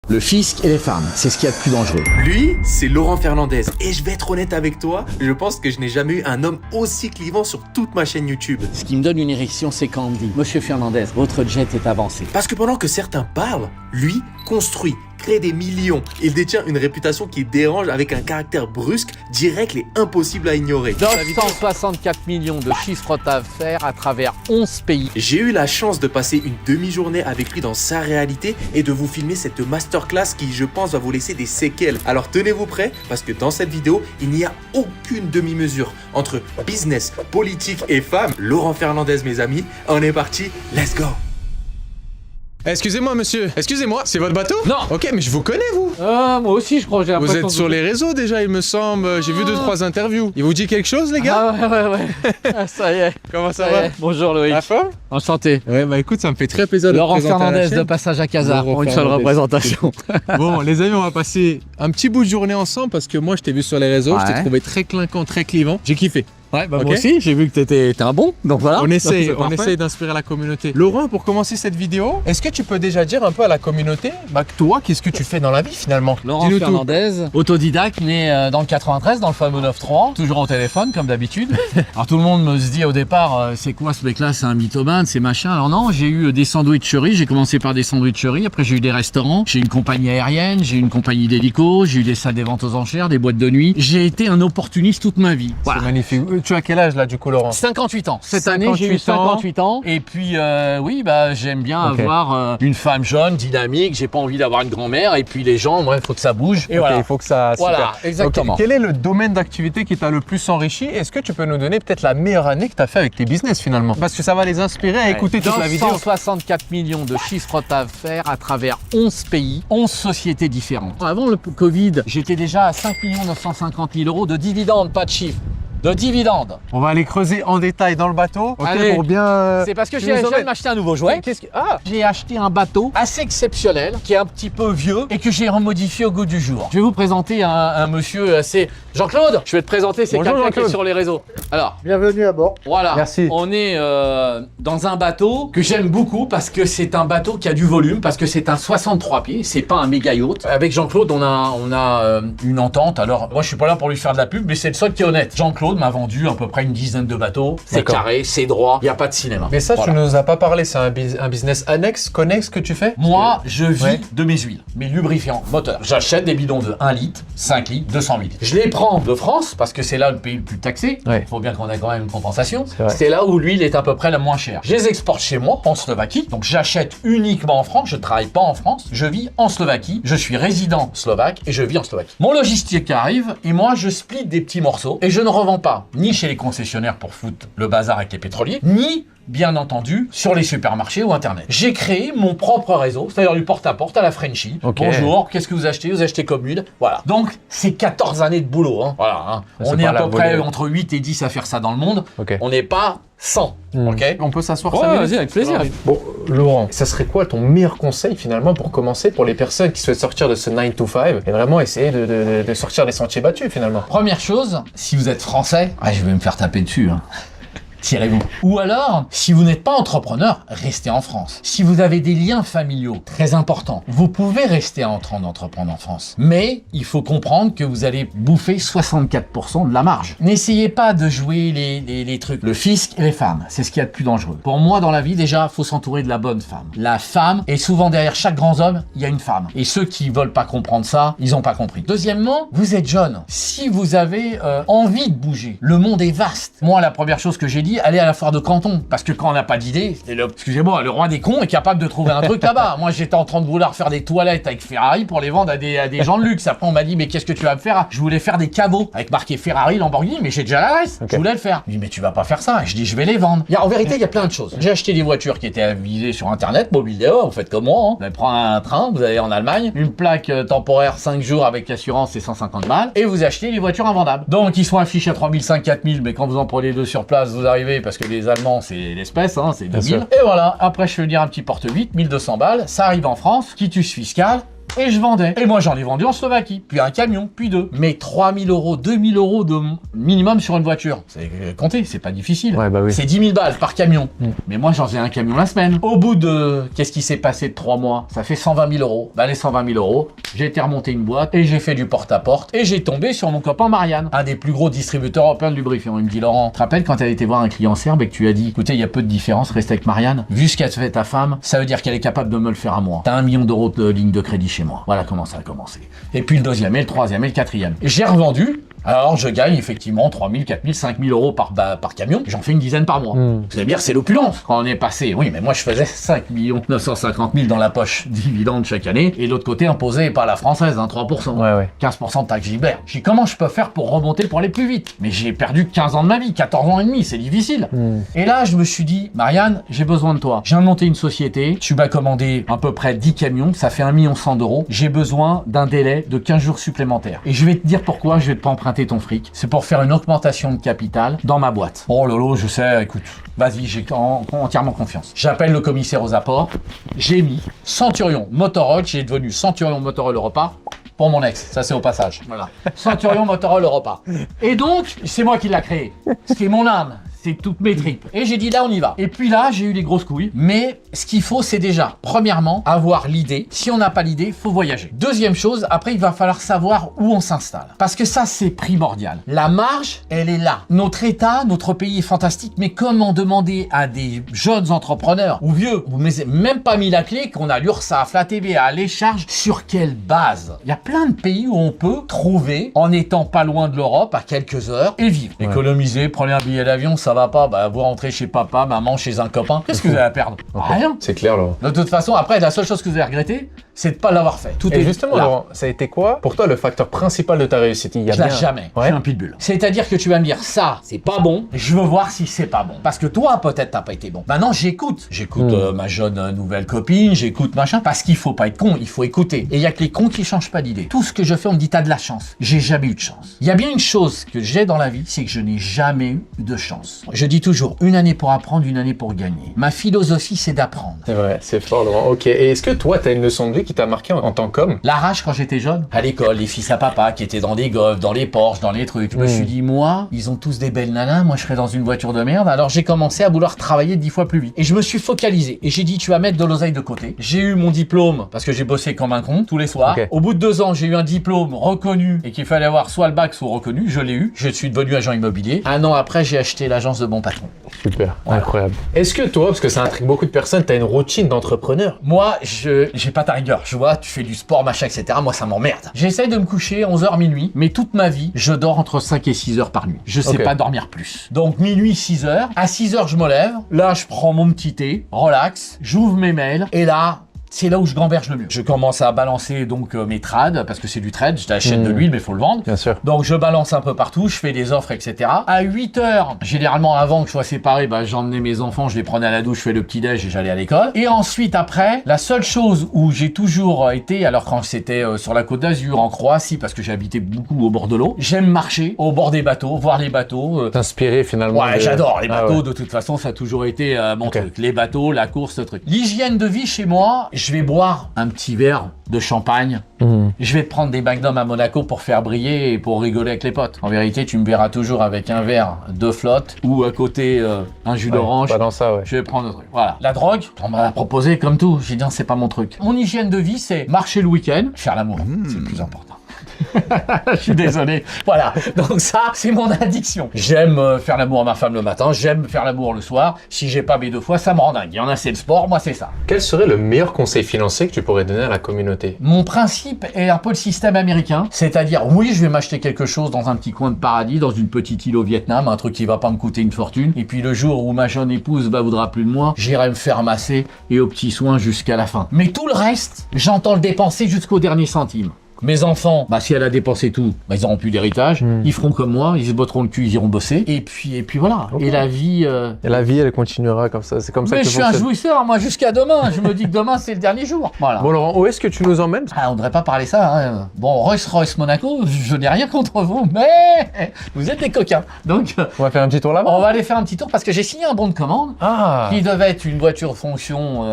Le fisc et les femmes, c'est ce qu'il y a de plus dangereux. Lui, c'est Laurent Fernandez. Et je vais être honnête avec toi, je pense que je n'ai jamais eu un homme aussi clivant sur toute ma chaîne YouTube. Ce qui me donne une érection, c'est quand on me dit « Monsieur Fernandez, votre jet est avancé ». Parce que pendant que certains parlent, lui construit, crée des millions. Il détient une réputation qui dérange avec un caractère brusque, direct et impossible à ignorer. 964 millions de chiffres d'affaires à travers 11 pays. J'ai eu la chance de passer une demi-journée avec lui dans sa réalité et de vous filmer cette masterclass qui, je pense, va vous laisser des séquelles. Alors tenez-vous prêts parce que dans cette vidéo, il n'y a aucune demi-mesure entre business, politique et femmes. Laurent Fernandez, mes amis, on est parti, let's go! Excusez-moi monsieur, excusez-moi, c'est votre bateau? Non. Ok, mais je vous connais vous. Moi aussi je crois, j'ai Vous l'impression êtes sur les réseaux déjà il me semble, j'ai vu 2-3 interviews. Il vous dit quelque chose les gars? ouais. Ah, ça y est. Comment ça va? Bonjour Loïc. La forme? Enchanté. Ouais bah écoute ça me fait très plaisir de Laurent te présenter à la Fernandez chaîne. de Passage à Casar Laurent pour une seule Fernandez. représentation. Bon les amis on va passer un petit bout de journée ensemble parce que moi je t'ai vu sur les réseaux, je Ouais. t'ai trouvé très clinquant, très clivant, j'ai kiffé. Ouais, bah Ok. moi aussi, j'ai vu que t'étais un bon, donc voilà. On Donc, essaye, c'est on parfait. essaye d'inspirer la communauté. Laurent, pour commencer cette vidéo, est-ce que tu peux déjà dire un peu à la communauté, bah que toi, qu'est-ce que tu fais dans la vie finalement? Laurent Dis-nous tout. Fernandez, autodidacte, né dans le 93, dans le fameux 9-3, toujours au téléphone comme d'habitude. Alors tout le monde me se dit au départ, c'est quoi ce mec-là, c'est un mythomane, c'est machin. Alors non, j'ai eu des sandwicheries, j'ai commencé par des sandwicheries, après j'ai eu des restaurants, j'ai eu une compagnie aérienne, j'ai eu une compagnie d'hélico, j'ai eu des salles des ventes aux enchères, des boîtes de nuit. J'ai été un opportuniste toute ma vie. C'est magnifique. Tu as quel âge là du coup Laurent? 58 ans. Cette année, j'ai eu 58 ans. 58 ans. Et puis, oui, bah, j'aime bien Ok. avoir une femme jeune, dynamique. J'ai pas envie d'avoir une grand-mère. Et puis, les gens, moi, il faut que ça bouge. Et Ok, voilà. il faut que ça... Voilà, super. exactement. Ok, quel est le domaine d'activité qui t'a le plus enrichi? Est-ce que tu peux nous donner peut-être la meilleure année que tu as fait avec tes business finalement? Parce que ça va les inspirer à écouter toute la vidéo. 964 millions de chiffres d'affaires à travers 11 pays, 11 sociétés différentes. Avant le Covid, j'étais déjà à 5 950 000 euros de dividendes, pas de chiffres. De dividendes. On va aller creuser en détail dans le bateau. Ok, Allez. pour bien... C'est parce que tu j'ai nous viens emmènes. de m'acheter un nouveau jouet. Qu'est-ce que... Ah, J'ai acheté un bateau assez exceptionnel, qui est un petit peu vieux et que j'ai remodifié au goût du jour. Je vais vous présenter un monsieur assez... Jean-Claude, je vais te présenter, c'est Bonjour, quelqu'un qui est Jean-Claude. sur les réseaux. Alors, Bienvenue à bord. voilà, Merci. on est dans un bateau que j'aime beaucoup parce que c'est un bateau qui a du volume, parce que c'est un 63 pieds, c'est pas un méga yacht. Avec Jean-Claude, on a une entente. Alors, moi je suis pas là pour lui faire de la pub, mais c'est le seul qui est honnête. Jean-Claude m'a vendu à peu près une dizaine de bateaux. C'est D'accord. carré, c'est droit, il n'y a pas de cinéma. mais ça, Voilà. tu nous as pas parlé, c'est un business annexe, connexe que tu fais? Moi, je vis Ouais. de mes huiles, mes lubrifiants moteurs. J'achète des bidons de 1 litre, 5 litres, 200 000. Je les prends de France, parce que c'est là le pays le plus taxé. Ouais. Il faut bien qu'on ait quand même une compensation. vrai. C'est là où l'huile est à peu près la moins chère. Je les exporte chez moi, en Slovaquie. Donc j'achète uniquement en France, je travaille pas en France. Je vis en Slovaquie, je suis résident slovaque et je vis en Slovaquie. Mon logistique arrive et moi je split des petits morceaux et je ne revends pas ni chez les concessionnaires pour foutre le bazar avec les pétroliers, ni bien entendu, sur les supermarchés ou Internet. J'ai créé mon propre réseau, c'est-à-dire du porte-à-porte à la Frenchie. Ok. Bonjour, qu'est-ce que vous achetez? Vous achetez comme huile. Voilà. Donc, c'est 14 années de boulot. Hein. Voilà. Hein. C'est On est pas à la peu près volée. entre 8 et 10 à faire ça dans le monde. Ok. On n'est pas 100. Ok. On peut s'asseoir Ouais, 5 minutes? vas-y, avec plaisir. Bon, Laurent, ça serait quoi ton meilleur conseil finalement pour commencer pour les personnes qui souhaitent sortir de ce 9 to 5 et vraiment essayer de sortir des sentiers battus finalement? Première chose, si vous êtes français, je vais me faire taper dessus. Hein. Tirez-vous. Ou alors, si vous n'êtes pas entrepreneur, restez en France. Si vous avez des liens familiaux très importants, vous pouvez rester en train d'entreprendre en France. Mais il faut comprendre que vous allez bouffer 64% de la marge. N'essayez pas de jouer les trucs. Le fisc et les femmes, c'est ce qu'il y a de plus dangereux. Pour moi, dans la vie, déjà, faut s'entourer de la bonne femme. La femme, et souvent derrière chaque grand homme, il y a une femme. Et ceux qui veulent pas comprendre ça, ils ont pas compris. Deuxièmement, vous êtes jeune. Si vous avez envie de bouger, le monde est vaste. Moi, la première chose que j'ai dit, allez à la foire de Canton. Parce que quand on n'a pas d'idée, c'est excusez-moi, le roi des cons est capable de trouver un truc là-bas. Moi, j'étais en train de vouloir faire des toilettes avec Ferrari pour les vendre à des gens de luxe. Après, on m'a dit, mais qu'est-ce que tu vas me faire? Je voulais faire des caveaux avec marqué Ferrari, Lamborghini, mais j'ai déjà la reste. Ok. Je voulais le faire. Il dit, mais tu vas pas faire ça. Et je dis, je vais les vendre. En vérité, il y a plein de choses. J'ai acheté des voitures qui étaient avisées sur Internet, mobile dehors, vous faites comme moi. Hein. Vous allez prendre un train, vous allez en Allemagne, une plaque temporaire 5 jours avec assurance, c'est 150 balles, et vous achetez les voitures invendables. Donc, ils sont affichés à 3500, 4000, mais quand vous en prenez deux sur place, vous arrivez, parce que les Allemands, c'est l'espèce, hein, c'est 2000. sûr. Et voilà, après, je vais dire un petit porte-8, 1200 balles, ça arrive en France, quitus fiscal, Et je vendais. Et moi, j'en ai vendu en Slovaquie. Puis un camion, puis deux. Mais 3 000 euros, 2 000 euros de minimum sur une voiture. C'est compté, c'est pas difficile. Ouais, bah oui. C'est 10 000 balles par camion. Mais moi, j'en faisais un camion la semaine. Au bout de... Qu'est-ce qui s'est passé de 3 mois? Ça fait 120 000 euros. Bah, les 120 000 euros, j'ai été remonter une boîte et j'ai fait du porte-à-porte. Et j'ai tombé sur mon copain Marianne, un des plus gros distributeurs européens de lubrifiant. Il me dit, Laurent, tu te rappelles quand tu as été voir un client serbe et que tu as dit, écoutez, il y a peu de différence, reste avec Marianne. Vu ce qu'a fait ta femme, ça veut dire qu'elle est capable de me le faire à moi. T'as 1 million d'euros de ligne de crédit chez moi. Voilà comment ça a commencé. Et puis le deuxième, et le troisième, et le quatrième. J'ai revendu. Alors, je gagne effectivement 3 000, 4 000, 5 000 euros par camion. J'en fais une dizaine par mois. C'est-à-dire, c'est l'opulence. Quand on est passé, oui, mais moi, je faisais 5 950 000 dans la poche dividende chaque année. Et l'autre côté, imposé par la française, 3%. Ouais. 15% de taxe Gilbert. J'ai dit, comment je peux faire pour remonter, pour aller plus vite? Mais j'ai perdu 15 ans de ma vie, 14 ans et demi, c'est difficile. Et là, je me suis dit, Marianne, j'ai besoin de toi. Je viens de monter une société. Tu m'as commandé à peu près 10 camions. Ça fait 1 100 000 euros. J'ai besoin d'un délai de 15 jours supplémentaires. Et je vais te dire pourquoi je vais pas emprunter ton fric. C'est pour faire une augmentation de capital dans ma boîte. Oh lolo, je sais, écoute, vas-y, j'ai entièrement confiance. J'appelle le commissaire aux apports. J'ai mis Centurion Motorola, j'ai devenu Centurion Motorola Europa pour mon ex. Ça, c'est au passage. Voilà. Centurion Motorola Europa. Et donc, c'est moi qui l'a créé. C'est mon âme. C'est toutes mes tripes. Et j'ai dit là, on y va. Et puis là, j'ai eu les grosses couilles. Mais ce qu'il faut, c'est déjà, premièrement, avoir l'idée. Si on n'a pas l'idée, faut voyager. Deuxième chose, après, il va falloir savoir où on s'installe. Parce que ça, c'est primordial. La marge, elle est là. Notre État, notre pays est fantastique. Mais comment demander à des jeunes entrepreneurs ou vieux, vous n'avez même pas mis la clé, qu'on a l'URSSAF, la TVA, les charges, sur quelle base? Il y a plein de pays où on peut trouver, en étant pas loin de l'Europe, à quelques heures, et vivre. Ouais. Économiser, prenez un billet d'avion, ça va pas, bah vous rentrez chez papa, maman, chez un copain. Qu'est-ce que vous avez à perdre? Rien. C'est clair, Laurent. De toute façon, après, la seule chose que vous avez regretté, c'est de pas l'avoir fait. Tout Et est justement, là. Laurent, ça a été quoi pour toi le facteur principal de ta réussite? Il y a Je lâche bien... jamais. Ouais. Je suis un pitbull. C'est-à-dire que tu vas me dire, ça, c'est pas bon. Je veux voir si c'est pas bon. Parce que toi, peut-être, t'as pas été bon. Maintenant, j'écoute. J'écoute ma jeune nouvelle copine, j'écoute machin. Parce qu'il faut pas être con, il faut écouter. Et il y a que les cons qui changent pas d'idée. Tout ce que je fais, on me dit, t'as de la chance. J'ai jamais eu de chance. Il y a bien une chose que j'ai dans la vie, c'est que je n'ai jamais eu de chance. Je dis toujours, une année pour apprendre, une année pour gagner. Ma philosophie, c'est d'apprendre. C'est vrai, c'est fort, Laurent. Ok. Et est-ce que toi, t'as une leçon de vie qui t'a marqué en tant qu'homme? La rage quand j'étais jeune, à l'école, les fils à papa qui étaient dans des golfs, dans les Porsche, dans les trucs. Je me suis dit, moi, ils ont tous des belles nanas, moi je serais dans une voiture de merde. Alors j'ai commencé à vouloir travailler 10 fois plus vite. Et je me suis focalisé. Et j'ai dit, tu vas mettre de l'oseille de côté. J'ai eu mon diplôme parce que j'ai bossé comme un con tous les soirs. Okay. Au bout de 2 ans, j'ai eu un diplôme reconnu et qu'il fallait avoir soit le bac, soit reconnu. Je l'ai eu. Je suis devenu agent immobilier. 1 an après, j'ai acheté l'agence de Bon Patron. Super, incroyable. Est-ce que toi, parce que ça intrigue beaucoup de personnes, t'as une routine d'entrepreneur? Moi, j'ai pas ta rigueur. Je vois, tu fais du sport, machin, etc. Moi, ça m'emmerde. J'essaye de me coucher 11h, minuit, mais toute ma vie, je dors entre 5 et 6 heures par nuit. Je sais pas dormir plus. Donc, minuit, 6 heures. À 6 heures, je me lève. Là, je prends mon petit thé, relax, j'ouvre mes mails, et là, c'est là où je gamberge le mieux. Je commence à balancer donc mes trades, parce que c'est du trade, je t'achète de l'huile, mais il faut le vendre. Bien sûr. Donc je balance un peu partout, je fais des offres, etc. À 8 heures, généralement avant que je sois séparé, bah, j'emmenais mes enfants, je les prenais à la douche, je fais le petit-déj et j'allais à l'école. Et ensuite, après, la seule chose où j'ai toujours été, alors quand c'était sur la Côte d'Azur, en Croatie, parce que j'ai habité beaucoup au bord de l'eau, j'aime marcher au bord des bateaux, voir les bateaux. T'inspirer finalement. Ouais, j'adore les bateaux, ouais. de toute façon, ça a toujours été mon truc. Les bateaux, la course, ce truc. L'hygiène de vie chez moi, je vais boire un petit verre de champagne. Je vais te prendre des magnums à Monaco pour faire briller et pour rigoler avec les potes. En vérité, tu me verras toujours avec un verre de flotte ou à côté un jus d'orange. Pas dans ça, ouais. Je vais prendre un truc. Voilà. La drogue, on m'a proposé comme tout. J'ai dit non, c'est pas mon truc. Mon hygiène de vie, c'est marcher le week-end, faire l'amour. C'est le plus important. Je suis désolé. Voilà. Donc ça, c'est mon addiction. J'aime faire l'amour à ma femme le matin, j'aime faire l'amour le soir. Si j'ai pas mes 2 fois, ça me rend dingue. Il y en a, c'est le sport, moi, c'est ça. Quel serait le meilleur conseil financier que tu pourrais donner à la communauté? Mon principe est un peu le système américain. C'est-à-dire, oui, je vais m'acheter quelque chose dans un petit coin de paradis, dans une petite île au Vietnam, un truc qui va pas me coûter une fortune. Et puis le jour où ma jeune épouse voudra plus de moi, j'irai me faire masser et aux petits soins jusqu'à la fin. Mais tout le reste, j'entends le dépenser jusqu'au dernier centime. Mes enfants, bah, si elle a dépensé tout, bah, ils n'auront plus d'héritage. Ils feront comme moi, ils se botteront le cul, ils iront bosser. Et puis voilà. Okay. Et la vie... Et la vie, elle continuera comme ça. C'est comme ça Mais que je suis un jouisseur, moi, jusqu'à demain. Je me dis que demain, c'est le dernier jour. Voilà. Bon, Laurent, où est-ce que tu nous emmènes? Ah, on ne devrait pas parler ça. Hein. Bon, Rolls-Royce Monaco, je n'ai rien contre vous, mais vous êtes des coquins. Donc, On va faire un petit tour là-bas. on va aller faire un petit tour parce que j'ai signé un bon de commande. Ah. Qui devait être une voiture fonction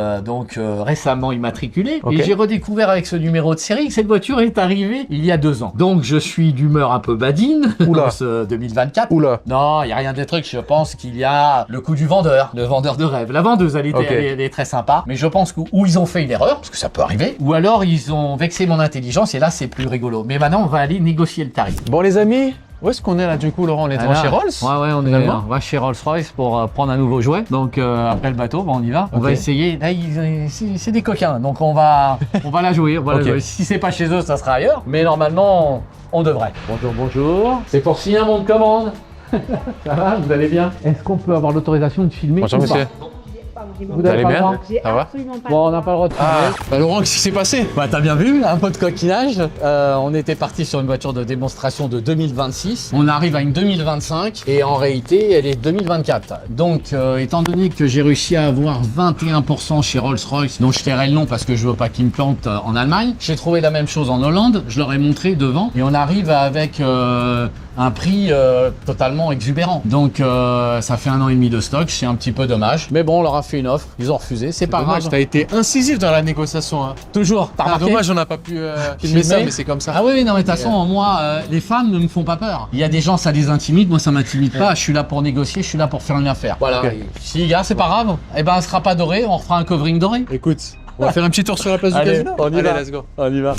récemment immatriculée. Ok. Et j'ai redécouvert avec ce numéro de série que cette voiture est arrivée il y a 2 ans. Donc je suis d'humeur un peu badine Oula. dans ce 2024. Oula. Non, il n'y a rien de trucs. Je pense qu'il y a le coup du vendeur, le vendeur de rêve. La vendeuse, elle, Ok. elle est très sympa. Mais je pense où ils ont fait une erreur, parce que ça peut arriver, ou alors ils ont vexé mon intelligence et là c'est plus rigolo. Mais maintenant on va aller négocier le tarif. Bon, les amis, où est-ce qu'on est là du coup, Laurent? On est Voilà. chez Rolls? Ouais, finalement. on va chez Rolls-Royce pour prendre un nouveau jouet. Donc après le bateau, on y va. On Ok. va essayer. Là, c'est des coquins, donc on va la jouer. On va la Ok. jouer. Si c'est pas chez eux, ça sera ailleurs. Mais normalement, on devrait. Bonjour, bonjour. C'est pour signer un bon de commande. Ça va, vous allez bien? Est-ce qu'on peut avoir l'autorisation de filmer? Bonjour, ou monsieur. pas Vous Vous allez avez pas le bien? droit? J'ai Ça va absolument pas. Bon, on n'a pas le droit de filmer. Bah, Laurent, qu'est-ce qui s'est passé? Bah t'as bien vu, un peu de coquinage. On était parti sur une voiture de démonstration de 2026. On arrive à une 2025 et en réalité elle est 2024. Donc étant donné que j'ai réussi à avoir 21% chez Rolls-Royce, dont je tairai le nom parce que je veux pas qu'ils me plantent en Allemagne, j'ai trouvé la même chose en Hollande. Je leur ai montré devant et on arrive avec un prix totalement exubérant. Donc ça fait 1 an et demi de stock, c'est un petit peu dommage. Mais bon, on leur a fait une offre, ils ont refusé, c'est pas grave. T'as été incisif dans la négociation. Hein. Toujours, t'as remarqué? Dommage, on n'a pas pu filmer ça, mais c'est comme ça. Ah oui, non, mais de toute façon, moi, les femmes ne me font pas peur. Il y a des gens, ça les intimide, moi, ça m'intimide pas. Je suis là pour négocier, je suis là pour faire une affaire. Voilà. Ok. Si, gars, c'est pas grave. Eh ben, elle sera pas dorée, on refera un covering doré. Écoute, on va faire un petit tour sur la place du Allez, casino. on y va. Let's go. On y va.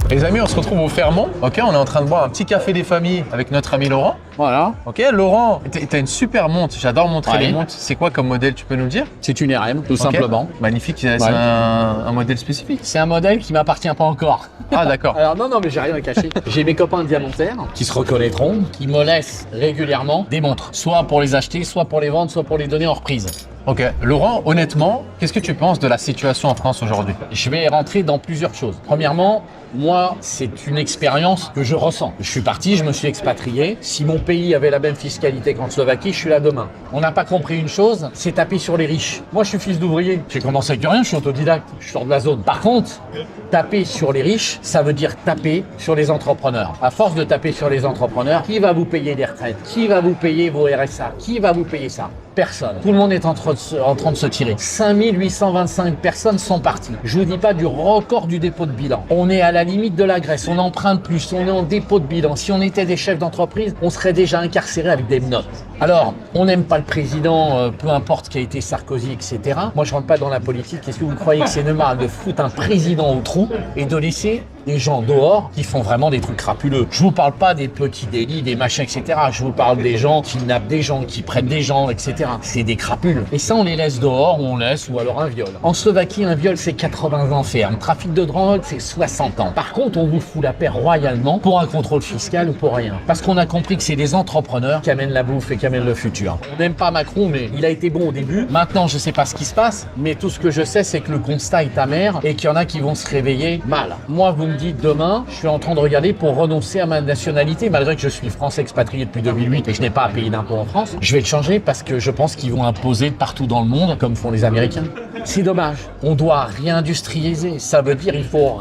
Les amis, on se retrouve au Fermont. Ok, on est en train de boire un petit café des familles avec notre ami Laurent. Voilà. Ok, Laurent, t'as une super montre. J'adore montrer Ouais. les montres. C'est quoi comme modèle, tu peux nous le dire? C'est une RM, tout Ok. simplement. Magnifique, c'est Ouais. un modèle spécifique. C'est un modèle qui m'appartient pas encore. Ah, d'accord. Alors non, mais j'ai rien à cacher. J'ai mes copains diamantaires qui se reconnaîtront, qui me laissent régulièrement des montres, soit pour les acheter, soit pour les vendre, soit pour les donner en reprise. Ok, Laurent, honnêtement, qu'est-ce que tu penses de la situation en France aujourd'hui? Je vais rentrer dans plusieurs choses. Premièrement, moi, c'est une expérience que je ressens. Je suis parti, je me suis expatrié. Si mon pays avait la même fiscalité qu'en Slovaquie, je suis là demain. On n'a pas compris une chose, c'est taper sur les riches. Moi, je suis fils d'ouvrier. J'ai commencé avec rien, je suis autodidacte. Je sors de la zone. Par contre, taper sur les riches, ça veut dire taper sur les entrepreneurs. À force de taper sur les entrepreneurs, qui va vous payer des retraites? Qui va vous payer vos RSA? Qui va vous payer ça? Personne. Tout le monde est en train de se tirer. 5825 personnes sont parties. Je vous dis pas du record du dépôt de bilan. On est à la limite de la Grèce. On emprunte plus. On est en dépôt de bilan. Si on était des chefs d'entreprise, on serait déjà incarcérés avec des notes. Alors, on n'aime pas le président, peu importe qui a été Sarkozy, etc. Moi, je rentre pas dans la politique. Est-ce que vous croyez que c'est normal de foutre un président au trou et de laisser des gens dehors qui font vraiment des trucs crapuleux? Je vous parle pas des petits délits, des machins, etc. Je vous parle des gens qui kidnappent des gens, qui prennent des gens, etc. C'est des crapules. Et ça, on les laisse dehors, ou on laisse, ou alors un viol. En Slovaquie, un viol, c'est 80 ans ferme. Trafic de drogue, c'est 60 ans. Par contre, on vous fout la paix royalement pour un contrôle fiscal ou pour rien. Parce qu'on a compris que c'est des entrepreneurs qui amènent la bouffe et qui amènent le futur. On n'aime pas Macron, mais il a été bon au début. Maintenant, je sais pas ce qui se passe, mais tout ce que je sais, c'est que le constat est amer et qu'il y en a qui vont se réveiller mal. Moi, vous me dites demain, je suis en train de regarder pour renoncer à ma nationalité, malgré que je suis français expatrié depuis 2008 et je n'ai pas à payer d'impôts en France. Je vais le changer parce que je pense qu'ils vont imposer partout dans le monde, comme font les Américains. C'est dommage. On doit réindustrialiser. Ça veut dire il faut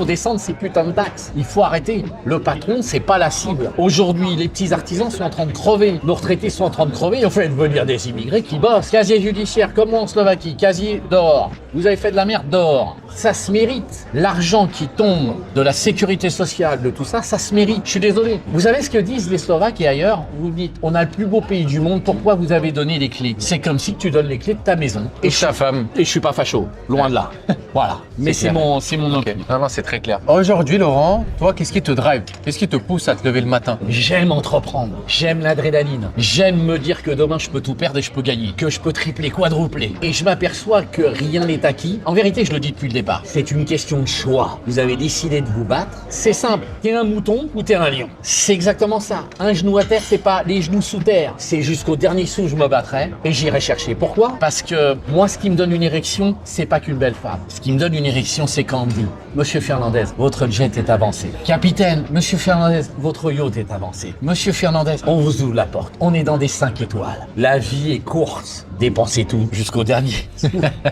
descendre ces putains de taxes. Il faut arrêter. Le patron, c'est pas la cible. Aujourd'hui, les petits artisans sont en train de crever. Nos retraités sont en train de crever. On fait venir des immigrés qui bossent. Casier judiciaire, comme en Slovaquie. Casier dehors. Vous avez fait de la merde dehors. Ça se mérite. L'argent qui tombe de la sécurité sociale, de tout ça, ça se mérite. Je suis désolé. Vous savez ce que disent les Slovaques et ailleurs? Vous dites, on a le plus beau pays du monde. Pourquoi vous avez donné les clés? C'est comme si tu donnes les clés de ta maison. Et sa femme. Et je suis pas facho, loin de là. Voilà. Mais c'est clair. mon Ok. opinion. Non, c'est très clair. Aujourd'hui, Laurent, toi, qu'est-ce qui te drive? Qu'est-ce qui te pousse à te lever le matin? J'aime entreprendre, j'aime l'adrénaline, j'aime me dire que demain je peux tout perdre et je peux gagner, que je peux tripler, quadrupler. Et je m'aperçois que rien n'est acquis. En vérité, je le dis depuis le départ, c'est une question de choix. Vous avez décidé décidez de vous battre, c'est simple. T'es un mouton ou t'es un lion. C'est exactement ça. Un genou à terre, c'est pas les genoux sous terre. C'est jusqu'au dernier sou, je me battrai et j'irai chercher. Pourquoi? Parce que moi, ce qui me donne une érection, c'est pas qu'une belle femme. Ce qui me donne une érection, c'est quand on me dit, Monsieur Fernandez, votre jet est avancé. Capitaine, Monsieur Fernandez, votre yacht est avancé. Monsieur Fernandez, on vous ouvre la porte. On est dans des 5 étoiles. La vie est courte. Dépensez tout jusqu'au dernier.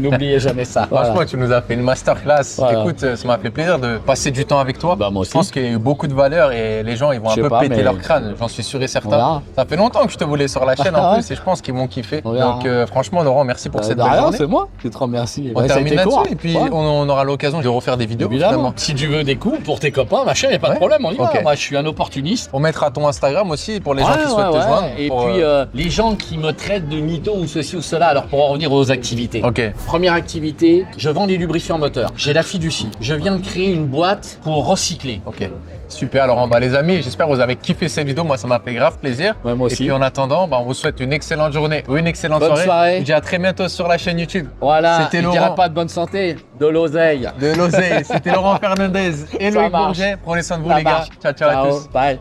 N'oubliez jamais ça. Franchement, Voilà. tu nous as fait une masterclass. Voilà. Écoute, ça m'a fait plaisir de passer du temps avec toi. Bah, moi aussi. Je pense qu'il y a eu beaucoup de valeur et les gens, ils vont Je un sais peu pas, péter mais- leur crâne. J'en suis sûr et certain. Voilà. Ça fait longtemps que je te voulais sur la chaîne en Ouais. plus et je pense qu'ils vont kiffer. On verra. Donc, franchement, Laurent, merci pour cette De belle rien, journée. c'est moi qui te remercie. On Ouais, ça a termine été là-dessus court. et puis Ouais. on aura l'occasion de refaire des vidéos. Évidemment. Vraiment. Si tu veux des coups pour tes copains, machin, y a pas de Ouais. problème, on y va. Ok. Moi, je suis un opportuniste. On mettra ton Instagram aussi pour les gens qui souhaitent te joindre. Et pour, puis, les gens qui me traitent de mytho ou ceci ou cela, alors pour en revenir aux activités. Ok. Première activité, je vends des lubrifiants moteurs. J'ai la fiducie. Je viens de créer une boîte pour recycler. Ok, super Laurent. Bah, les amis, j'espère que vous avez kiffé cette vidéo. Moi, ça m'a fait grave plaisir. Ouais, moi Et aussi. puis en attendant, bah, on vous souhaite une excellente journée ou une excellente Bonne soirée. Je vous dis à très bientôt sur la chaîne YouTube. Voilà, C'était je Laurent. dirais pas de bonne santé, de l'oseille. De l'oseille. C'était Laurent Fernandez et Ça Loïc marche. Bourget. Prenez soin de vous, Ça les gars. marche. Ciao, ciao à tous. Bye.